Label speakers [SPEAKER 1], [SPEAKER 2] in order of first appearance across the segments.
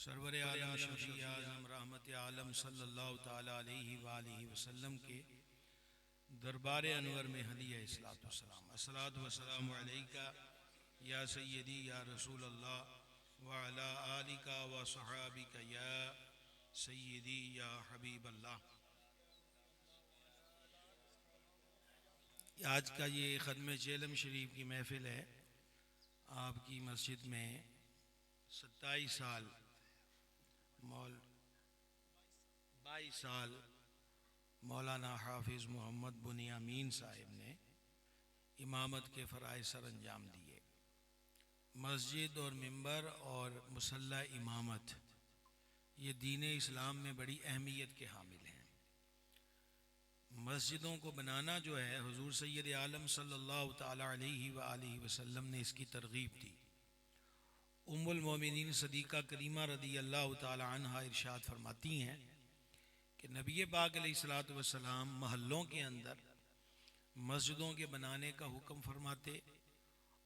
[SPEAKER 1] Server आलम शफी आज़म रहमत आलम सल्लल्लाहु ताला अलैहि वालिहि वसल्लम के दरबार अनवर में हदिया इस्लातु वस्सलाम अस्सलातु वस्सलामु अलैका या सय्यदी या रसूल अल्लाह व अला आलिका व सहाबिका या सय्यदी या हबीब अल्लाह। आज का ये ख़त्म चेलम शरीफ की महफ़िल है। आपकी मस्जिद में 27 साल 22 साल मौलाना हाफिज़ मोहम्मद बुनियामीन साहिब ने इमामत के फ़राइज़ सर अंजाम दिए। मस्जिद और मिंबर और मुसल्ला इमामत ये दीन इस्लाम में बड़ी अहमियत के हामिल हैं। मस्जिदों को बनाना जो है, हुज़ूर सैयद आलम सल्लल्लाहु ताला अलैहि व आलिहि वसल्लम ने इसकी तरगीब दी। उम्मुल मोमिनीन सदीक़ा करीमा रदी अल्लाह ताला अन्हा इरशाद फरमाती हैं कि नबी पाक अलैहिस्सलातु वस्सलाम महल्लों के अंदर मस्जिदों के बनाने का हुक्म फरमाते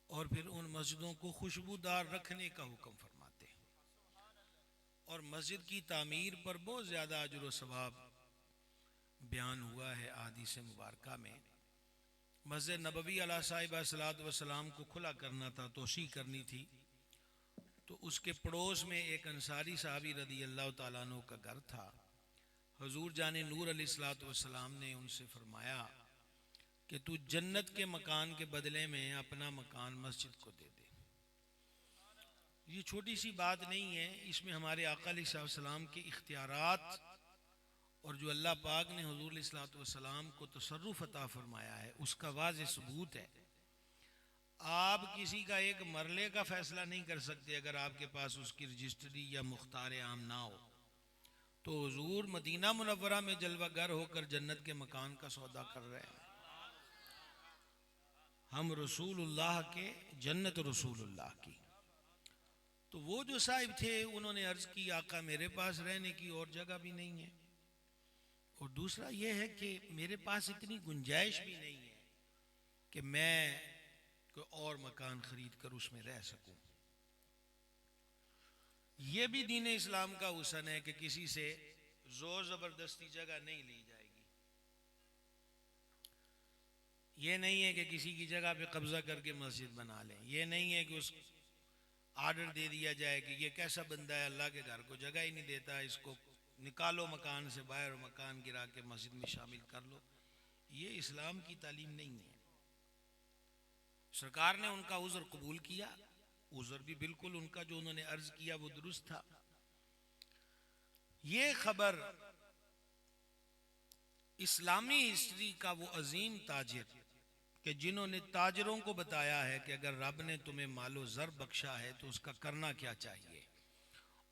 [SPEAKER 1] और फिर उन मस्जिदों को खुशबूदार रखने का हुक्म फरमाते और मस्जिद की तामीर पर बहुत ज़्यादा अजर व सवाब बयान हुआ है अहादीस मुबारका में। मस्जिद नबवी अला साहिबा सलात वसलाम को खुला करना था, तोसी करनी थी, तो उसके पड़ोस में एक अंसारी साहबी रदी अल्लाह ताला अन्हु का घर था। हुजूर जाने नूर अलैहिस्सलातु वस्सलाम ने उनसे फरमाया कि तू जन्नत के मकान के बदले में अपना मकान मस्जिद को दे दे। ये छोटी सी बात नहीं है, इसमें हमारे आका अलैहिस्सलाम के इख्तियारात और जो अल्लाह पाक ने हुजूर अलैहिस्सलातु वस्सलाम को तसर्रुफ अता फरमाया है उसका वाज़ेह सबूत है। आप किसी का एक मरले का फैसला नहीं कर सकते अगर आपके पास उसकी रजिस्ट्री या मुख्तार आम ना हो। तो हुजूर मदीना मुनव्वरा में जलवागर होकर जन्नत के मकान का सौदा कर रहे हैं। हम रसूलुल्लाह के, जन्नत रसूलुल्लाह की। तो वो जो साहिब थे उन्होंने अर्ज की, आका मेरे पास रहने की और जगह भी नहीं है और दूसरा यह है कि मेरे पास इतनी गुंजाइश भी नहीं है कि मैं कोई और मकान खरीद कर उसमें रह सकूं। यह भी दीन इस्लाम का हुस्न है कि किसी से जोर जबरदस्ती जगह नहीं ली जाएगी। यह नहीं है कि किसी की जगह पे कब्जा करके मस्जिद बना लें। यह नहीं है कि उस आर्डर दे दिया जाए कि यह कैसा बंदा है, अल्लाह के घर को जगह ही नहीं देता, इसको निकालो मकान से बाहर, मकान गिरा के मस्जिद में शामिल कर लो। ये इस्लाम की तालीम नहीं है। सरकार ने उनका उज़्र कबूल किया, उज़्र भी बिल्कुल उनका जो उन्होंने अर्ज किया वो दुरुस्त था। ये खबर इस्लामी हिस्ट्री का वो अजीम ताजिर कि जिन्होंने ताजरों को बताया है कि अगर रब ने तुम्हें मालो ज़र बख्शा है तो उसका करना क्या चाहिए,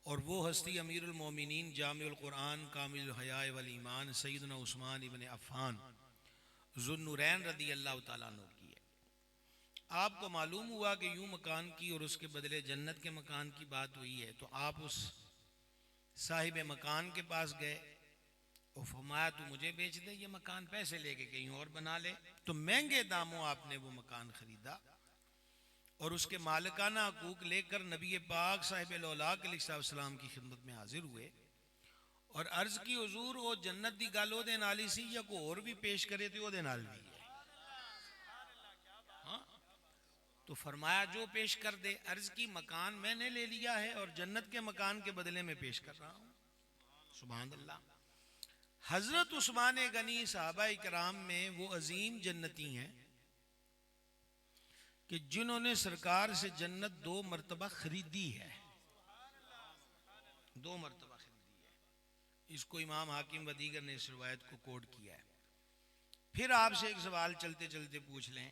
[SPEAKER 1] और वो हस्ती अमीरुल मोमिनीन जामिउल कुरान कामिल हयाए वल ईमान सैयदना उस्मान इब्न अफ़्फ़ान ज़ुन्नुरैन रदी अल्लाह ताला अन्हु की है। आपको मालूम हुआ कि यूं मकान की और उसके बदले जन्नत के मकान की बात हुई है, तो आप उस साहिब मकान के पास गए और फरमाया तू मुझे बेच दे ये मकान, पैसे लेके कहीं और बना ले। तो महंगे दामों आपने वो मकान खरीदा और उसके मालिकाना हकूक लेकर नबी पाक साहिब औलाक अलैहिस्सलाम की खिदमत में हाजिर हुए और अर्ज की हुजूर वो जन्नत दी गल ओदे नाल ही सी या कोई और भी पेश करे तो ओदे नाल भी है। हाँ, तो फरमाया जो पेश कर दे। अर्ज की मकान मैंने ले लिया है और जन्नत के मकान के बदले में पेश कर रहा हूं। सुभान अल्लाह। हजरत उस्मान गनी साहबा इकराम में वो अजीम जन्नती हैं कि जिन्होंने सरकार से जन्नत 2 मरतबा खरीदी है। 2 मरतबा खरीदी है। इसको इमाम हाकिम व दीगर ने इस रिवायत को कोट किया है। फिर आपसे एक सवाल चलते चलते पूछ लें,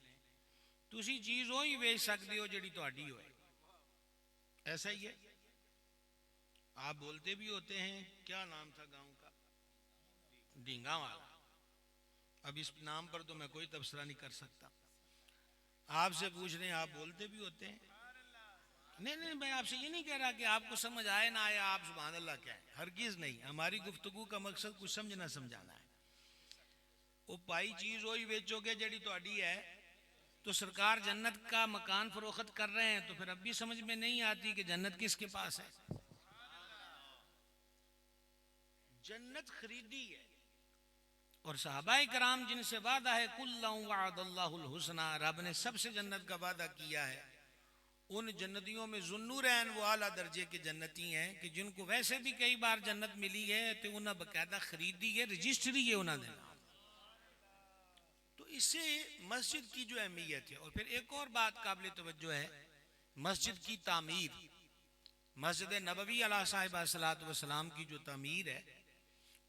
[SPEAKER 1] तुसी चीज हो ही बेच सकते हो जिहड़ी तुहाडी होए, ऐसा ही है। आप बोलते भी होते हैं, क्या नाम था गांव का, ढींगा वाला। अब इस नाम पर तो मैं कोई तबसरा नहीं कर सकता। आपसे पूछ रहे हैं, आप बोलते भी होते हैं। नहीं नहीं, मैं आपसे ये नहीं कह रहा कि आपको समझ आए ना आए आप सुभान अल्लाह क्या है, हरगिज नहीं। हमारी गुफ्तगू का मकसद कुछ समझना समझाना है। वो पाई चीज वही बेचोगे जड़ी तुहाडी है, तो सरकार जन्नत का मकान फरोख्त कर रहे हैं, तो फिर अब भी समझ में नहीं आती कि जन्नत किसके पास है। जन्नत खरीदी है। और सहाबाए कराम जिनसे वादा है कुल्लु वअदल्लाहुल हुस्ना, रब ने सबसे जन्नत का वादा किया है। उन जन्नतियों में ज़ुन्नूरैन वो आला दर्जे के जन्नती हैं कि जिनको वैसे भी कई बार जन्नत मिली है तो उन्हें बाकायदा खरीदी है, रजिस्ट्री है उन्होंने नाम। तो इससे मस्जिद की जो अहमियत है। और फिर एक और बात काबिल तवज्जो है, मस्जिद की तामीर, मस्जिद नबवी अलैहिस्सलातु वस्सलाम की जो तामीर है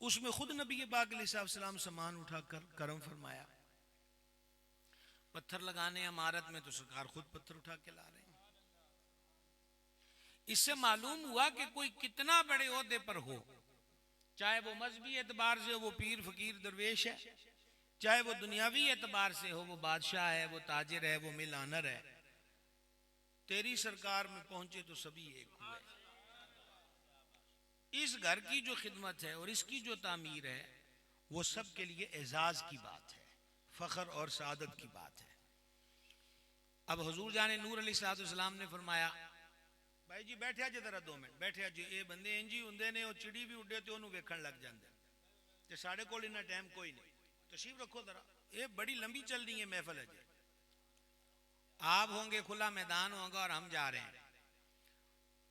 [SPEAKER 1] उसमें खुद नबी पाक अलैहिस्सलाम सामान उठाकर करम फरमाया। पत्थर लगाने इमारत में तो सरकार खुद पत्थर उठा के ला रहे हैं। इससे मालूम हुआ कि कोई कितना बड़े ओहदे पर हो, चाहे वो मजहबी एतबार से वो पीर फकीर दरवेश है, चाहे वो दुनियावी एतबार से हो, वो बादशाह है, वो ताजिर है, वो मिल आनर है, तेरी सरकार में पहुंचे तो सभी एक हुए। इस घर की जो खिदमत है और इसकी जो तामीर है वो सब के लिए एजाज की बात है, फख्र और सादत की बात है। अब हुजूर जाने नूर अलैहिस्सलाम ने फरमाया, भाई जी बैठे जे जरा 2 मिनट बैठे जी, ये बंदे इंज ही हुंदे ने, और चिड़ी भी उड्डे तो उन्होंने वेखण लग जाते ते साढ़े कोल इन्ना टाइम कोई नहीं, तशरीफ रखो जरा, ये बड़ी लंबी चल रही है महफिल है जी, आप होंगे खुला मैदान होगा और हम जा रहे हैं,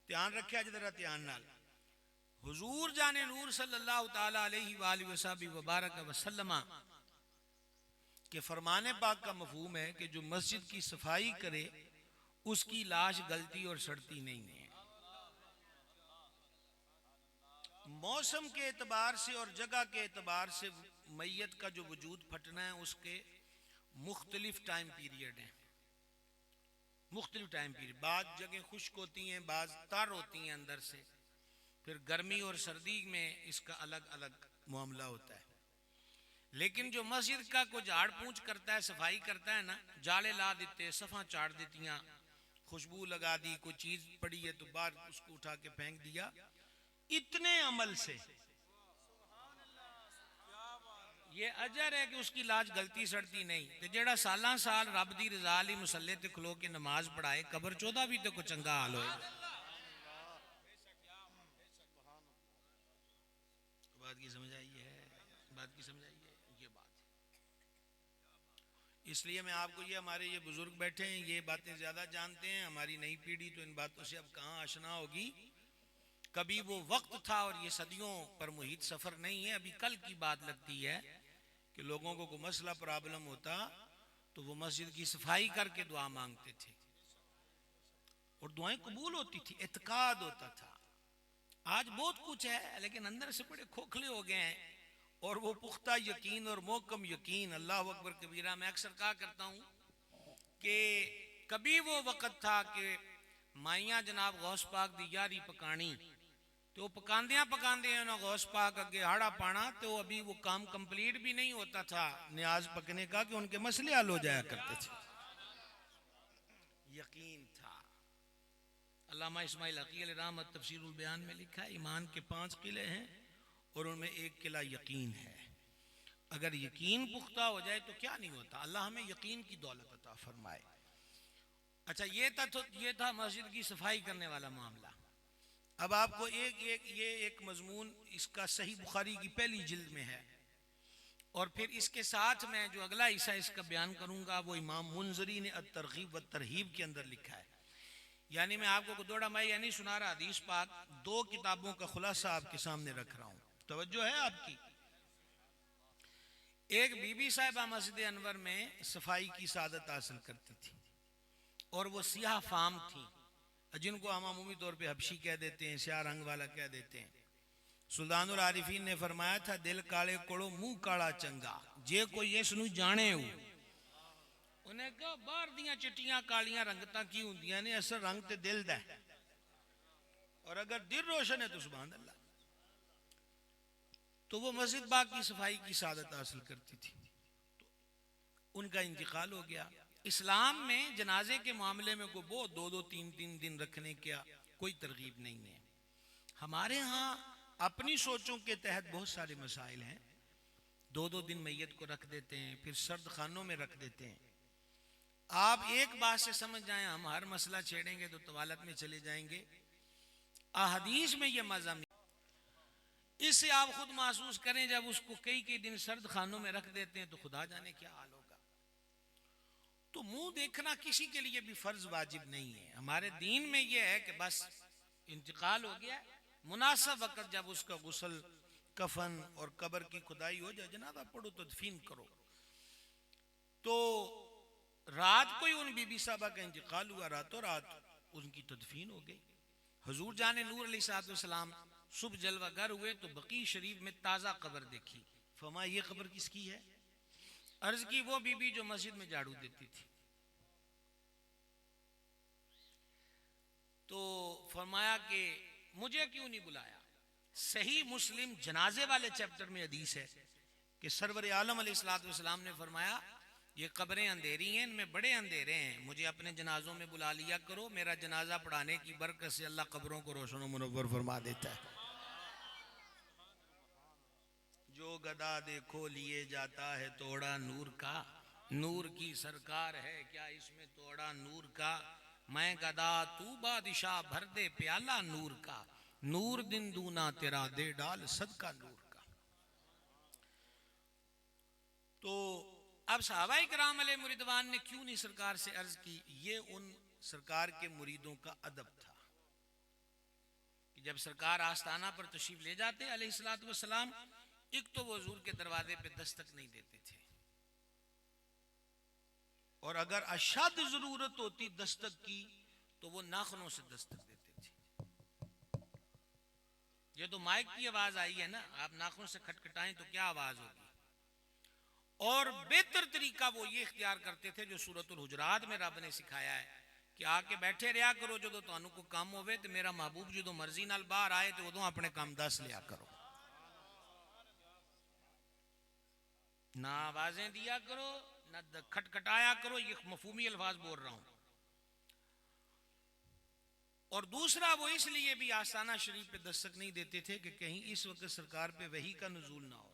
[SPEAKER 1] ध्यान रखे जरा ध्यान नाल। हुजूर जाने नूर सल्लल्लाहु ताला अलैहि वबारक वसल्लम के फरमाने पाक का मफहूम है कि जो मस्जिद की सफाई करे उसकी लाश गलती और सड़ती नहीं है। मौसम के एतबार से और जगह के एतबार से मैयत का जो वजूद फटना है उसके मुख्तलिफ टाइम पीरियड हैं, मुख्तलिफ टाइम पीरियड। बाद जगह खुश्क होती हैं, बाद तर होती हैं अंदर से, फिर गर्मी और सर्दी में इसका अलग अलग मामला होता है। लेकिन जो मस्जिद का कोई झाड़ पूंछ करता है, सफाई करता है ना, जाले ला देते, सफ़ा चाड़ देतियाँ, खुशबू लगा दी, कोई चीज़ पड़ी है तो बाहर उसको उठा के फेंक दिया, इतने अमल से ये अजर है कि उसकी लाज गलती सड़ती नहीं। तो जेड़ा सालां साल रब दी रज़ा लई मुसल्ले ते खलो के नमाज पढ़ाए, कबर चौदा भी तो कोई चंगा हाल होए। बात की समझ आई है, बात की समझ आई है, ये बात है। इसलिए मैं आपको ये, हमारे ये बुजुर्ग बैठे हैं, ये बातें ज़्यादा जानते हैं, हमारी नई पीढ़ी तो इन बातों से अब कहाँ आशना होगी। कभी वो वक्त था और ये सदियों पर मुहित सफ़र नहीं है। अभी कल की बात लगती है कि लोगों को कोई मसला प्रॉब्लम होता तो वो मस्जिद की सफाई करके दुआ मांगते थे और दुआएं कबूल होती थी, एतकाद होता था। आज बहुत कुछ है लेकिन अंदर से बड़े खोखले हो गए हैं, और वो पुख्ता यकीन और मोहकम यकीन, अल्लाह अकबर कबीरा। मैं अक्सर कहा करता हूँ कि कभी वो वक़्त था कि माइयां जनाब गौस पाक दी यारी पकानी, तो पकांदियां पकांदियां ना गौस पाक अगे हाड़ा पाना, तो अभी वो काम कंप्लीट भी नहीं होता था न्याज पकने का कि उनके मसले हल हो जाया करते थे। यकीन था। अल्लामा इस्माइल हक़ी अलैहि तफसीरुल बयान में लिखा है, ईमान के 5 किले हैं और उनमें एक किला यकीन है। अगर यकीन पुख्ता हो जाए तो क्या नहीं होता। अल्लाह हमें यकीन की दौलत अता फरमाए। अच्छा, ये था मस्जिद की सफाई करने वाला मामला। अब आपको एक मजमून इसका सही बुखारी की पहली जिल्द में है, और फिर इसके साथ मैं जो अगला हिस्सा इसका बयान करूंगा वो इमाम मुंजरी ने अत-तरगीब व तरहीब के अंदर लिखा है। यानी मैं आपको दौड़ा मैं यानी सुना रहा हदीस पाक, 2 किताबों का खुलासा आपके सामने रख रहा हूँ, तवज्जो है आपकी। एक बीबी साहिबा मस्जिद अनवर में सफाई की सादत हासिल करती थी, और वो सियाह फाम थी, जिनको हम अमूमी तौर पे हबशी कह देते हैं, स्याह रंग वाला कह देते हैं। सुल्तानुल आरिफीन ने फरमाया था, दिल काले कोड़ो मुंह काला चंगा, जे कोई इसनू जाने हो। उन्हें कहा बाहर दियां चिट्टियां कालियां रंगतां की हुंदियां ने, असल रंग ते दिल दा है, और अगर दिल रोशन है तो सुभान अल्लाह। तो वो मस्जिद बाग की सफाई की सादत हासिल करती थी, तो उनका इंतकाल हो गया। इस्लाम में जनाजे के मामले में कोई वो 2-2, 3-3 दिन रखने का कोई तरगीब नहीं है। हमारे यहाँ अपनी सोचों के तहत बहुत सारे मसाइल हैं। 2-2 दिन मैयत को रख देते हैं, फिर सर्द खानों में रख देते हैं। आप एक बात से समझ जाएं, हम हर मसला छेड़ेंगे तो तवालत में चले जाएंगे। अहदीस में यह मज़ामीन, इससे आप खुद महसूस करें, जब उसको कई कई दिन सर्द खानों में रख देते हैं तो खुदा जाने क्या हाल होगा। तो मुंह देखना किसी के लिए भी फर्ज वाजिब नहीं है। हमारे दीन में यह है कि बस इंतकाल हो गया, मुनासिब वक्त जब उसका गुस्ल, कफन और कब्र की खुदाई हो जाए, जनाजा पढ़ो तो दफीन करो। तो रात को ही उन बीबी साहबा का इंतकाल हुआ, रातों रात उनकी तदफीन हो गई। हुजूर जाने नूर अलैहिस्सलाम सुबह जलवागर हुए तो बकी शरीफ में ताज़ा कब्र देखी। फरमा ये कब्र किसकी है? अर्ज की वो बीबी जो मस्जिद में झाड़ू देती थी। तो फरमाया कि मुझे क्यों नहीं बुलाया? सही मुस्लिम जनाजे वाले चैप्टर में हदीस है कि सरवर आलम अलैहिस्सलाम ने फरमाया ये कब्रें अंधेरी हैं, इनमें बड़े अंधेरे हैं, मुझे अपने जनाजों में बुला लिया करो, मेरा जनाजा पढ़ाने की बरकत से अल्लाह कब्रों को रोशन व मुनव्वर फरमा देता है। जो गदा देखो लिए जाता है तोड़ा नूर का, नूर की सरकार है क्या इसमें तोड़ा नूर का। मैं गदा तू बादशाह भर दे प्याला नूर का, नूर दिन दूना तेरा दे डाल सदका नूर का। तो अब सहाबाए किराम अलैहि मुरिदवान ने क्यों नहीं सरकार से अर्ज की? ये उन सरकार के मुरीदों का अदब था कि जब सरकार आस्थाना पर तशरीफ ले जाते अलैहिस्सलातु वस्सलाम, एक तो वो हुजूर के दरवाजे पे दस्तक नहीं देते थे, और अगर अशद जरूरत होती दस्तक की तो वो नाखूनों से दस्तक देते थे। ये तो माइक की आवाज आई है ना, आप नाखून से खटखटाएं तो क्या आवाज होगी। और बेहतर तरीका वो ये इख्तियार करते थे जो सूरतुल हुजरात में रब ने सिखाया है कि आके बैठे रहा करो, जो तुहानू को काम होवे तो मेरा महबूब जो मर्जी नाल बाहर आए तो उदों अपने काम दस लिया करो, ना आवाजें दिया करो, ना खटखटाया करो। ये मफहूमी अल्फाज बोल रहा हूं। और दूसरा वो इसलिए भी आस्थाना शरीफ पे दस्तक नहीं देते थे कि कहीं इस वक्त सरकार पे वही का नुज़ूल ना हो रहा हो।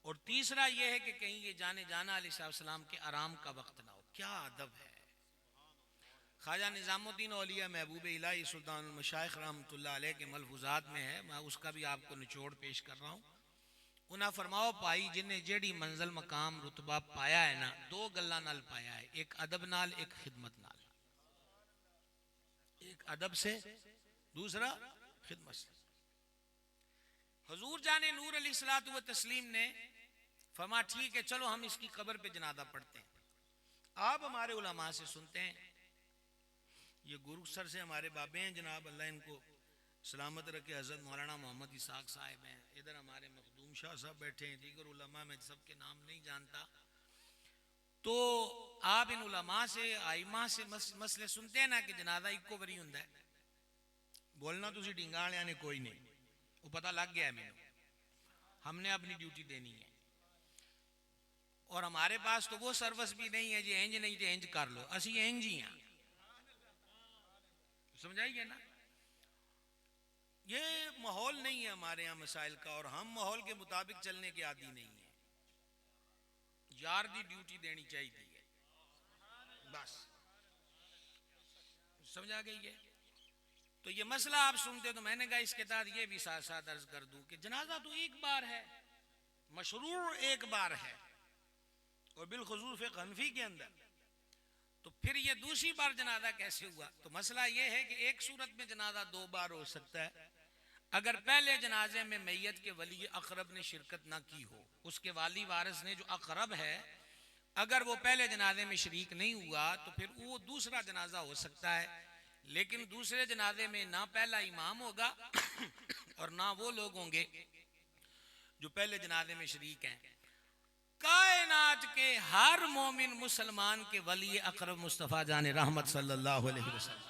[SPEAKER 1] और तीसरा यह है कि कहीं ये जाने जाना अलैहिस्सलाम के आराम का वक्त ना हो। क्या अदब है। ख्वाजा निज़ामुद्दीन औलिया महबूब इलाही सुल्तानुल मशाइख रहमतुल्लाह अलैह के मलफूजात में है, मैं उसका भी आपको निचोड़ पेश कर रहा हूँ। उन्हें फरमाओ पाई जिन्हें जेड़ी मंजिल मकाम रुतबा पाया है ना, दो गल्लां नाल पाया है, एक अदब नाल एक खिदमत नाल। एक अदब से, दूसरा खिदमत से। हुजूर जाने नूर अलैहिस्सलातु व तस्लीम ने फरमा ठीक है चलो हम इसकी कब्र पे जनाजा पढ़ते हैं। आप हमारे उलमा से सुनते हैं, ये गुरुसर से हमारे बाबे हैं जनाब, अल्लाह इनको सलामत रखे, हज़रत मौलाना मोहम्मद इसाक साहब हैं, इधर हमारे मखदूम शाह साहब बैठे हैं, दीगर उलमा में सबके नाम नहीं जानता। तो आप इन उलमा से आइमा से मसले सुनते हैं ना कि जनाजा इको बारी हुंदा है। बोलना तुसी ढींगा वालियां ने कोई नहीं, वो पता लग गया है मैंने, हमने अपनी ड्यूटी देनी है। और हमारे पास तो वो सर्विस भी नहीं है जी इंज नहीं तो इंज कर लो, असी इंज ही हैं, समझाइए ना। ये माहौल नहीं है हमारे यहाँ मसाइल का, और हम माहौल के मुताबिक चलने के आदी नहीं है। यार दी ड्यूटी देनी चाहिए है, बस समझा गई है। तो ये मसला आप सुनते तो मैंने कहा इसके तहत ये भी साथ साथ अर्ज कर दूं कि जनाजा तो एक बार है, मशरूर एक बार है, और बिलखुसूस फिक़्ह हनफी के अंदर। तो फिर ये दूसरी बार जनाजा कैसे हुआ? तो मसला ये है कि एक सूरत में जनाजा दो बार हो सकता है, अगर पहले जनाजे में मैयत के वली अकरब ने शिरकत ना की हो, उसके वाली वारिस ने जो अकरब है अगर वो पहले जनाजे में शरीक नहीं हुआ तो फिर वो दूसरा जनाजा हो सकता है। लेकिन दूसरे जनाजे में ना पहला इमाम होगा और ना वो लोग होंगे जो पहले जनाजे में शरीक हैं। कायनात के हर मोमिन मुसलमान के वली अकरब मुस्तफ़ा जाने रहमत सल्लल्लाहु अलैहि वसल्लम,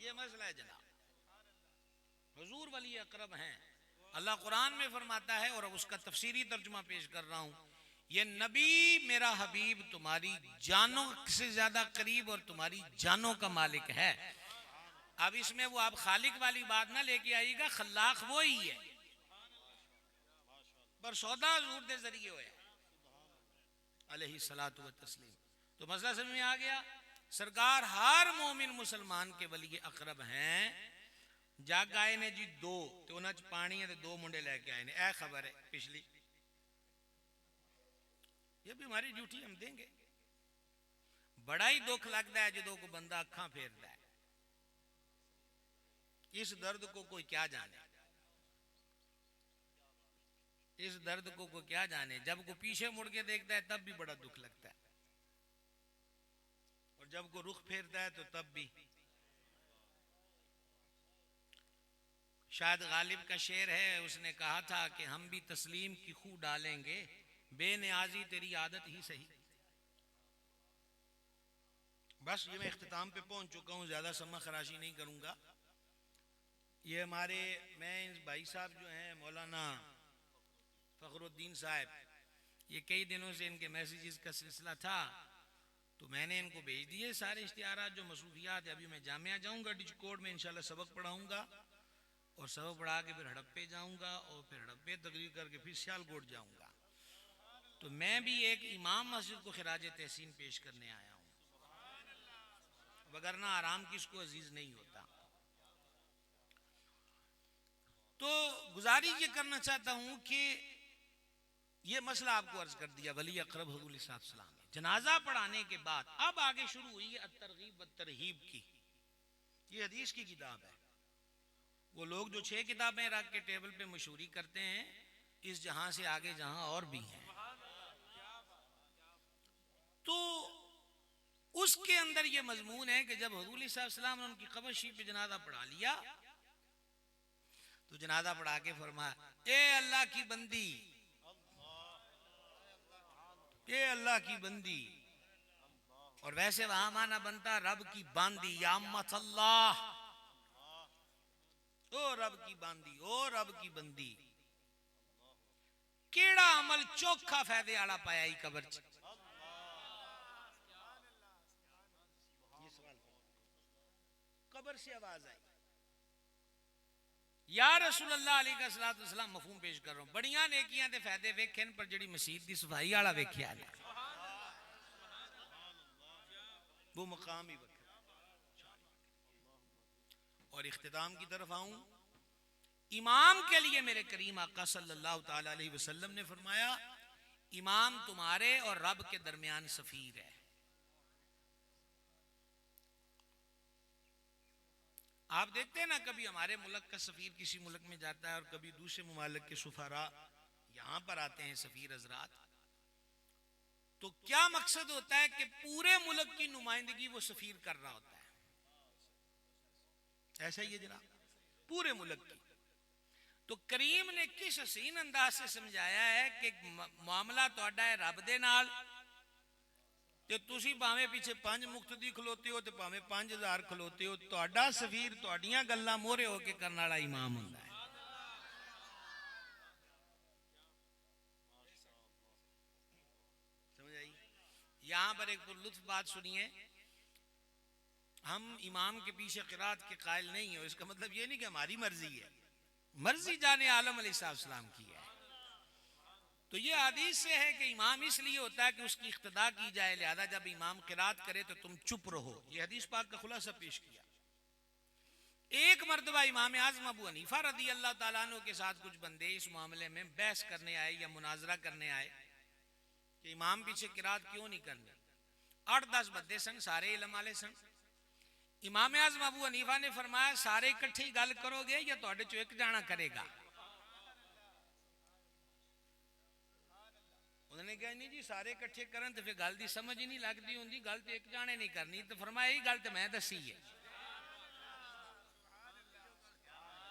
[SPEAKER 1] ये मसला है जनाब। हुजूर वली अकरब हैं। अल्लाह कुरान में फरमाता है, और उसका तफसीरी तर्जुमा पेश कर रहा हूं, ये नबी मेरा हबीब तुम्हारी जानों से ज्यादा करीब और तुम्हारी जानों का मालिक है। अब इसमें वो आप खालिक वाली बात ना लेके आइएगा, खल्लाक वो ही है, पर सौदा हुजूर के जरिए हुआ अलैहिस्सलातु व तस्लीम। तो मसला समझ में आ गया। सरकार हर मोमिन मुसलमान के वली अकरब हैं, जग आए ने जी दो, तो उन्हां च पानी है, तो दो मुंडे लैके आए ने। यह खबर है पिछली, ये भी हमारी ड्यूटी, हम देंगे। बड़ा ही दुख लगता है जो कोई बंदा अखा फेरता है, इस दर्द को कोई क्या जाने, इस दर्द को कोई क्या जाने। जब कोई पीछे मुड़ के देखता है तब भी बड़ा दुख लगता है, और जब कोई रुख फेरता है तो तब भी। शायद गालिब का शेर है, उसने कहा था कि हम भी तस्लीम की खू डालेंगे, बेनियाजी तेरी आदत ही सही। बस ये मैं इख्तिताम पे पहुंच चुका हूँ, ज्यादा समा खराशी नहीं करूंगा। ये हमारे, मैं इन भाई साहब जो हैं मौलाना फखरुद्दीन साहब, ये कई दिनों से इनके मैसेजेस का सिलसिला था, तो मैंने इनको भेज दिए सारे इश्तिहारात जो मसरूफियात है। अभी मैं जामिया जाऊंगा डिजकोड में, इंशाल्लाह सबक पढ़ाऊंगा, और सबक पढ़ा के फिर हड़प्पे जाऊंगा, और फिर हड़प्पे तकरीर करके फिर सियालकोट जाऊंगा। तो मैं भी एक इमाम मस्जिद को खिराज तहसीन पेश करने आया हूँ, वगरना आराम किसको अजीज नहीं होता। तो गुजारिश ये करना चाहता हूँ कि ये मसला आपको अर्ज कर दिया वली अकरम हुज़ूर सल्लल्लाहु ने। जनाजा पढ़ाने के बाद अब आगे शुरू हुई है तरगीब व तरहीब की। ये हदीस की किताब है। वो लोग जो 6 किताबें रख के टेबल पे मशहूरी करते हैं, इस जहां से आगे जहां और भी हैं, तो उसके अंदर ये मजमून है कि जब हुज़ूर सल्लल्लाहु अलैहि वसल्लम ने उनकी कब्र शरीफ पे जनाजा पढ़ा लिया, तो जनाजा पढ़ा के फरमाया, ए अल्लाह की बंदी, ए अल्लाह की बंदी। और वैसे वहां माना बनता रब की बांदी, या अम्मत अल्लाह, ओ रब की बांदी, ओ रब की बंदी। केड़ा अमल चोखा फायदे आला पाया ही कब्र च। कब्र से आवाज आई, या रसूल अल्लाह अलैहि सलाम, मफहूम पेश कर रहा हूं। बड़ियां नेकियां दे फायदे वेखे पर जिहड़ी मसीत दी सफाई वाला वेख्या है, वो मकाम ही वक्र। और इख्तिताम की तरफ आऊं, इमाम के लिए मेरे करीम आका सल्लल्लाहु ताला अलैहि वसल्लम ने फरमाया, इमाम तुम्हारे और रब के दरमियान सफीर है। आप देखते हैं ना, कभी हमारे मुल्क का सफीर किसी मुल्क में जाता है, और कभी दूसरे मुमालिक के सुफारा यहां पर आते हैं सफीर हजरात, तो क्या मकसद होता है कि पूरे मुल्क की नुमाइंदगी वो सफीर कर रहा होता है। ऐसा ही है जनाब, पूरे मुल्क की। तो करीम ने किस हसीन अंदाज से समझाया है कि मामला तोड़ा है रब दे नाल, ते तुसी भावे पीछे 5 मुक्तदी खलोते हो, ते भावे 5000 खलोते हो, तोड़ा सफीर तोड़ियां गल्लां मोहरे होके करने वाला इमाम हुंदा है। समझ आई? यहां पर एक लुत्फ बात सुनिए, हम इमाम के पीछे क़िरात के कायल नहीं हो, इसका मतलब ये नहीं कि हमारी मर्जी है, मर्जी जाने आलम अलैहिस्सलाम की है। तो ये हदीस से है कि इमाम इसलिए होता है कि उसकी इख्तिदा की जाए, लिहाजा जब इमाम क़िरात करे तो तुम चुप रहो। ये हदीस पाक का खुलासा पेश किया। एक मर्तबा इमाम आज़म अबू हनीफा रदी अल्लाह ताला अन्हु के साथ कुछ बंदे इस मामले में बहस करने आए या मुनाजरा करने आए कि इमाम पीछे क़िरात क्यों नहीं करनी। 8-10 बंदे सन, सारे इल्म वाले सन। इमाम आज़म अबू हनीफा ने फरमाया, सारे इकट्ठे ही गल करोगे या तुहाडे चों एक जाना करेगा? उन्होंने कहा नहीं जी, सारे इकट्ठे करन तो फिर गल दी समझ ही नहीं लगती होंदी, गल तो एक जाने नहीं करनी। तो फरमाया यही गल तो मैं दसी है।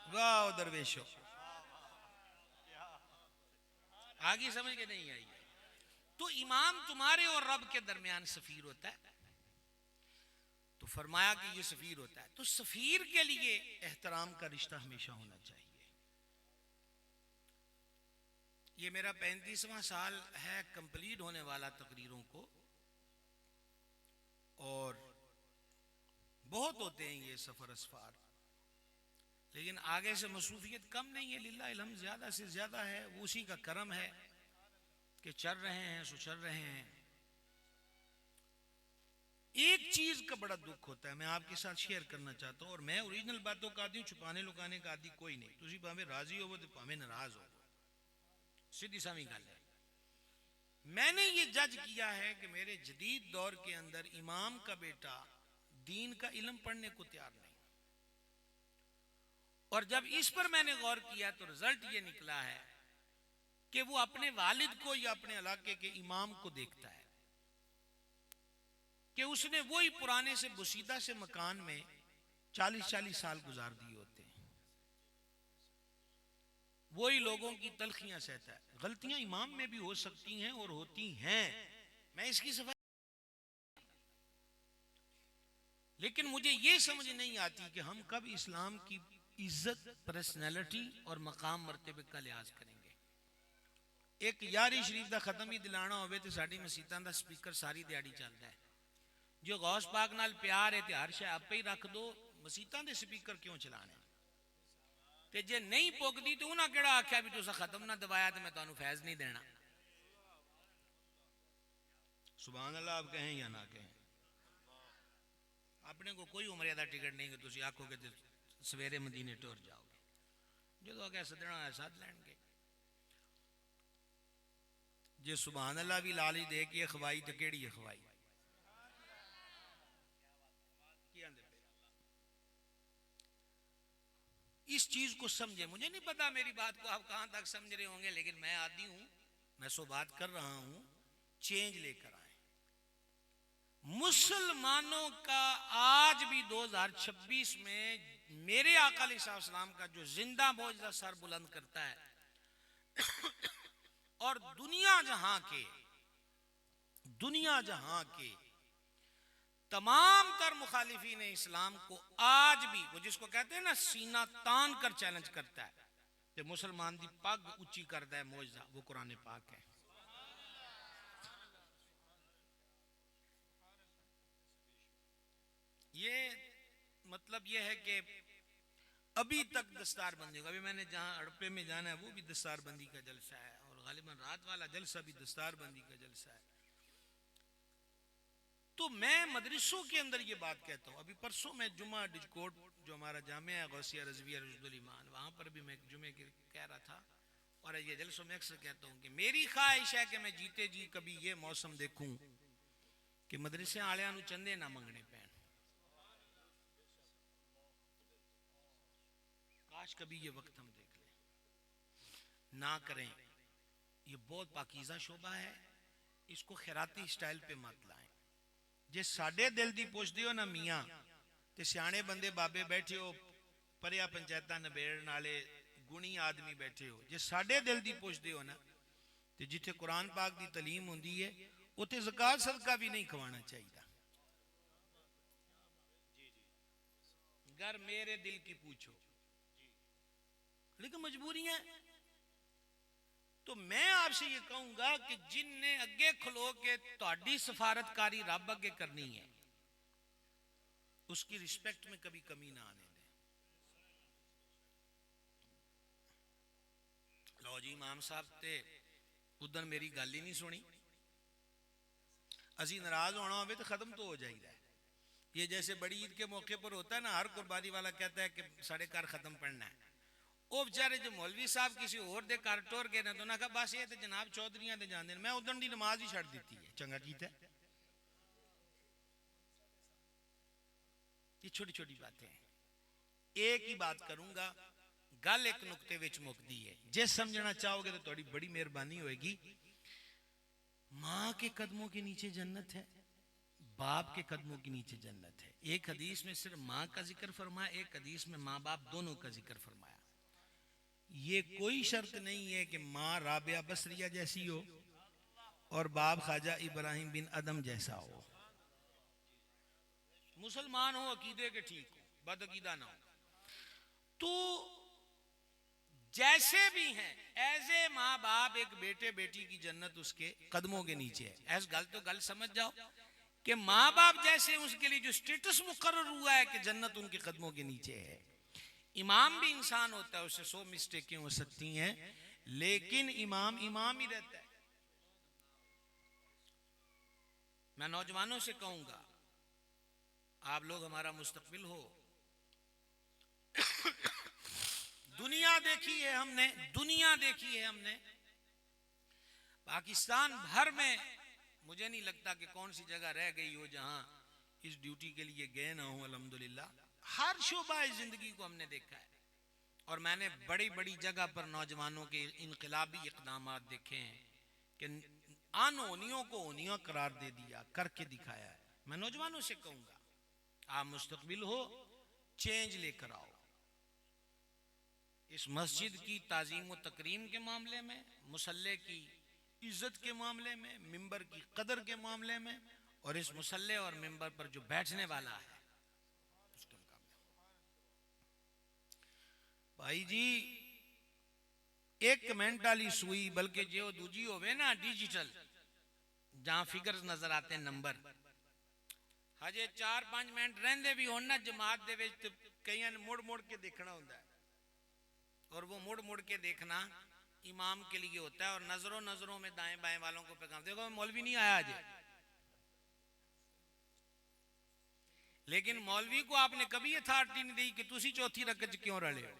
[SPEAKER 1] वाह दरवेशो, आगे समझ के नहीं आई। तो इमाम तुम्हारे और रब के दरमियान सफीर होता है। तो फरमाया कि ये सफीर होता है, तो सफीर के लिए एहतराम का रिश्ता हमेशा होना चाहिए। ये मेरा 35वां साल है कंप्लीट होने वाला तकरीरों को, और बहुत होते हैं ये सफर असफार, लेकिन आगे से मसरूफियत कम नहीं है, लिल्लाह इल्हम ज्यादा से ज्यादा है। वो उसी का करम है कि चल रहे हैं सो चल रहे हैं। एक चीज का बड़ा दुख होता है, मैं आपके साथ शेयर करना चाहता हूं, और मैं ओरिजिनल बातों का आदि हूं, छुपाने लुकाने का आदि कोई नहीं। तुसी भावे राजी हो तो भावे नाराज हो, सीधी सामी गल है। मैंने ये जज किया है कि मेरे जदीद दौर के अंदर इमाम का बेटा दीन का इल्म पढ़ने को तैयार नहीं, और जब इस पर मैंने गौर किया तो रिजल्ट ये निकला है कि वो अपने वालिद को या अपने इलाके के इमाम को देखता है कि उसने वही पुराने से बुसीदा से मकान में 40-40 साल गुजार दिए होते हैं, वही लोगों की तलखियां सहता है। गलतियां इमाम में भी हो सकती हैं और होती हैं, मैं इसकी सफाई, लेकिन मुझे ये समझ नहीं आती कि हम कब इस्लाम की इज्जत, पर्सनैलिटी और मकाम मर्तबे का लिहाज करेंगे। एक यारी शरीफ का खत्म ही दिलाना होवे तो साडी मसीतां दा स्पीकर सारी दिहाड़ी चलता है। जो गौस पाक नाल प्यार है तो हर शय आपे ही रख दो, मसीतां दे स्पीकर क्यों चलाने? ते जे नहीं पुगदी तो उन्हां केड़ा आख्या भी तुसा खत्म ना दबाया तो मैं तुहानू फैज नहीं देना। सुभान अल्लाह आप कहें या ना कहें, अपने को कोई उम्र टिकट नहीं कि तुसी आखोगे तो सवेरे मदीने टुर जाओगे, जो अगर सदना है सद लैणगे। जे सुभान अल्लाह भी लाली दे के अखवाई तो केड़ी अखवाई? इस चीज को समझे। मुझे नहीं पता मेरी बात को आप कहां तक समझ रहे होंगे, लेकिन मैं आदी हूं, मैं सो बात कर रहा हूं, चेंज लेकर आए। मुसलमानों का आज भी 2026 में मेरे आका अलैहिस्सलाम का जो जिंदा मौजूदा सर बुलंद करता है और दुनिया जहां के तमाम तर मुखालिफीन इस्लाम को आज भी, वो जिसको कहते हैं ना सीना तान कर चैलेंज करता है कि मुसलमान दी पग ऊंची करता है मौजूदा, वो कुरान पाक है। ये मतलब ये है कि अभी तक दस्तार बंदी, अभी मैंने जहां हड़पे में जाना है वो भी दस्तार बंदी का जलसा है, और गालिबन रात वाला जलसा भी दस्तार बंदी का जलसा है। तो मैं मदरसों के अंदर ये बात कहता हूँ। अभी परसों मैं जुमा डिजकोट जो हमारा जामिया गौसिया रज़विया रुशदुल ईमान, वहां पर भी मैं जुमे के कह रहा था, और ये जलसों में अक्सर कहता हूँ कि मेरी ख्वाहिश है कि मैं जीते जी कभी ये मौसम देखूं कि मदरसे आलियां नूं चंदे ना मंगने पैण। काश कभी ये वक्त हम देख लें, ना करें। ये बहुत पाकीज़ा शोबा है, इसको खैराती स्टाइल पे मत लाएं। जे साडे दिल दी पुछदे हो ना मियाँ, ते सियाणे बंदे बाबे बैठे हो, परिया पंचायत नबेड़न वाले गुणी आदमी बैठे हो, जे साडे दिल दी पुछदे हो ना, ते जिथे कुरान पाक दी तलीम हुंदी है उत्थे ज़कात सदका भी नहीं खवाना चाहिए। घर मेरे दिल की पूछो, लेकिन मजबूरियां। तो मैं आपसे ये कहूंगा कि जिनने अगे खलो के तुहाडी सफारतकारी रब अगे करनी है, उसकी रिस्पेक्ट में कभी कमी ना आने दें। लो जी, इमाम साहब ते उधर मेरी गल ही नहीं सुनी। असी नाराज होना हो तो खत्म तो हो जाएगा। ये जैसे बड़ी ईद के मौके पर होता है ना, हर कुर्बानी वाला कहता है कि साढ़े घर खत्म पढ़ना है। वो बेचारे जो मौलवी साहब किसी और दे घर टोर गए ना, तो उन्हें कहा बस ये तो जनाब चौधरियां दे जाते हैं, मैं उदन की नमाज ही छड़ दी है। चंगा कीता है। ये छोटी छोटी बातें हैं। एक ही बात करूंगा, गल एक नुक्ते विच मुकदी है। जे समझना चाहोगे तो थोड़ी बड़ी मेहरबानी होगी। माँ के कदमों के नीचे जन्नत है, बाप के कदमों के नीचे जन्नत है। एक हदीस में सिर्फ माँ का जिक्र फरमाया, एक हदीस में माँ बाप दोनों का जिक्र फरमाया। ये कोई शर्त नहीं है कि माँ राबिया बसरिया जैसी हो और बाप ख्वाजा इब्राहिम बिन अदम जैसा हो। मुसलमान हो, अकीदे के ठीक हो, बदअकीदा ना हो। तो जैसे भी हैं ऐसे माँ बाप, एक बेटे बेटी की जन्नत उसके कदमों के नीचे है। ऐस गल तो गल समझ जाओ कि माँ बाप जैसे उसके लिए जो स्टेटस मुकर्रर हुआ है कि जन्नत उनके कदमों के नीचे है। इमाम भी इंसान होता है, उससे 100 मिस्टेकें हो सकती हैं, लेकिन इमाम इमाम ही रहता है। मैं नौजवानों से कहूंगा, आप लोग हमारा मुस्तकबिल हो। दुनिया देखी है हमने, दुनिया देखी है हमने। पाकिस्तान भर में मुझे नहीं लगता कि कौन सी जगह रह गई हो जहां इस ड्यूटी के लिए गए ना हो। अल्हम्दुलिल्लाह हर शोबा जिंदगी को हमने देखा है। और मैंने बड़ी बड़ी जगह पर नौजवानों के इनकलाबी इकदाम देखे हैं कि अनहोनियों को होनियों करार दे दिया, करके दिखाया है। मैं नौजवानों से कहूंगा, आप मुस्तकबिल हो, चेंज लेकर आओ। इस मस्जिद की ताजीम व तकरीम के मामले में, मुसल्ले की इज्जत के मामले में, मिंबर की कदर के मामले में, और इस मुसल्ले और मिंबर पर जो बैठने वाला है उसके मुकाबले। भाई जी एक कमेंट वाली सुई, बल्कि जो दूजी होवे ना डिजिटल, जहां फिगर्स नजर आते हैं, नंबर, हजे 4-5 मिनट रहंदे भी होना जमात दे विच ते कईयां मुड़ मुड़ के देखना होता है। और वो मुड़ मुड़ के देखना इमाम के लिए होता है। और नजरों नजरों में दाएं बाएं वालों को पैगाम, देखो मौलवी नहीं आया आज, लेकिन मौलवी को आपने कभी अथॉरिटी नहीं दी कि तुसी चौथी रकअत क्यों रले हो।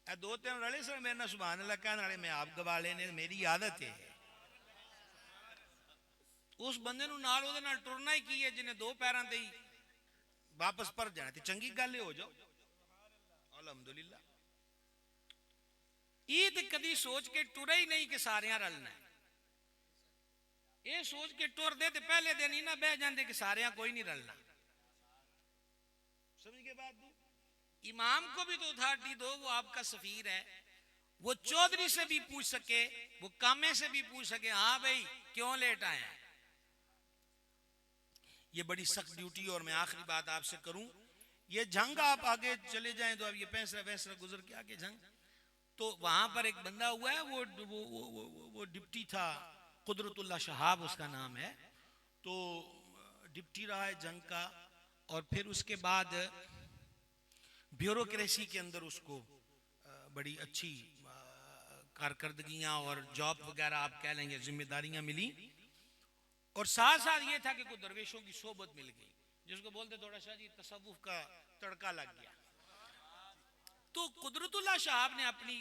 [SPEAKER 1] 2-3 रले सर मेरे ना सुभान अल्लाह कहने वाले, मैं आप गवा लेने, मेरी आदत है। उस बंदे नूं नाल ओदे नाल टुरना ही की है जिन्हें 2 पैरां ते ही वापस पर जाना, ते चंगी गल हो जाओ। अल्हम्दुलिल्लाह ईद कदी सोच के टुरा ही नहीं कि सारे रलना है। ये सोच के टुर दे ते पहले दिन ही ना बह जाते कि सारे कोई नहीं रलना। समझ के बात? इमाम को भी तो अथॉरिटी दो, वो आपका सफीर है, वो चौधरी से भी पूछ सके, वो कामे से भी पूछ सके, हाँ भाई क्यों लेट आए हैं। ये बड़ी सख्त ड्यूटी। और मैं आखिरी बात आपसे करूं, ये जंग आप आगे चले जाएं तो अब ये पैंसरा गुजर के आगे जंग, तो वहां पर एक बंदा हुआ है, वो डिप्टी था, कुदरतुल्लाह शहाब उसका नाम है। तो डिप्टी रहा है जंग का, और फिर उसके बाद ब्यूरोक्रेसी के अंदर उसको बड़ी अच्छी कारकर्दगियां और जॉब वगैरह आप कह लेंगे, जिम्मेदारियां मिली। और साथ साथ ये था कि कुछ दरवेशों की सोबत मिल गई, जिसको बोलते थोड़ा सा जी तसव्वुफ का तड़का लग गया। तो कुदरतुल्लाह शहाब ने अपनी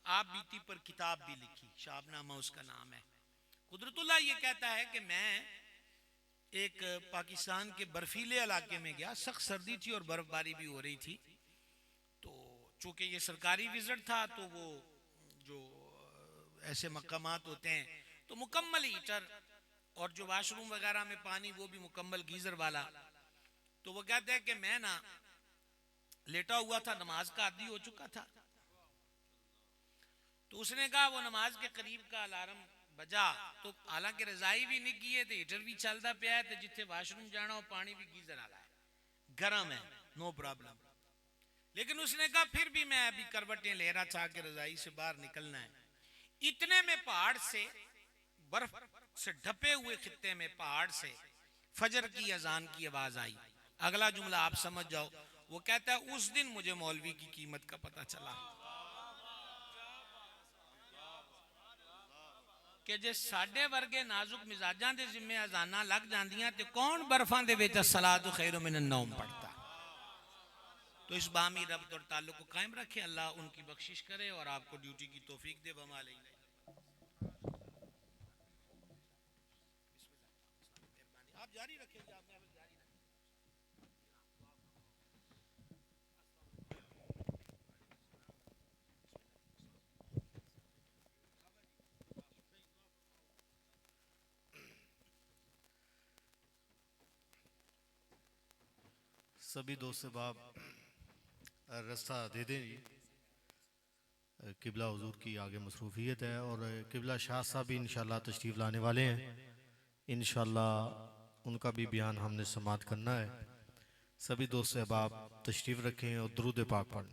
[SPEAKER 1] आप बीती पर किताब भी लिखी, शाहबनामा उसका नाम है। कुदरतुल्लाह ये कहता है कि मैं एक पाकिस्तान के बर्फीले इलाके में गया, सख्त सर्दी थी और बर्फबारी भी हो रही थी। तो चूंकि ये सरकारी विजिट था, तो वो जो ऐसे मकामात होते हैं तो मुकम्मल हीटर और जो वाशरूम वगैरह में पानी वो भी मुकम्मल गीजर वाला। तो वो कहते हैं कि मैं ना लेटा हुआ था, नमाज का आदी हो चुका था। तो उसने कहा वो नमाज के करीब का अलार्म बजा, तो हालांकि रजाई भी नहीं की है, तो हीटर भी चलता पिया है, तो जिथे वाशरूम जाना हो पानी भी गीजर आला है, गर्म है, नो प्रॉब्लम। लेकिन उसने कहा फिर भी मैं अभी करवटें ले रहा था कि रजाई से बाहर निकलना है। इतने में पहाड़ से, बर्फ से ढपे हुए खित्ते में पहाड़ से फजर की अजान की आवाज आई। अगला जुमला आप समझ जाओ। वो कहता है उस दिन मुझे मौलवी की कीमत का पता चला कि जे साडे वर्गे नाजुक मिजाजां दे जिम्मे अजाना लग जांदियां ते कौन बर्फां दे विच अस्सलातु खैरुम मिनन नौम पढ़ता। तो इस बामी रब्त और ताल्लुक को कायम रखे, अल्लाह उनकी बख्शिश करे और आपको ड्यूटी की तौफीक दे। वमा अलैना, आप जारी रखेंगे, आप जारी रखें।
[SPEAKER 2] सभी दोस्त बाप रास्ता दे दें जी। किबला हुजूर की आगे मसरूफियत है और किबला शाह साहब भी इंशाल्लाह तशरीफ़ लाने वाले हैं। इंशाल्लाह उनका भी बयान हमने समात करना है। सभी दोस्त बाप तशरीफ़ रखें और दुरूद पाक पढ़ें।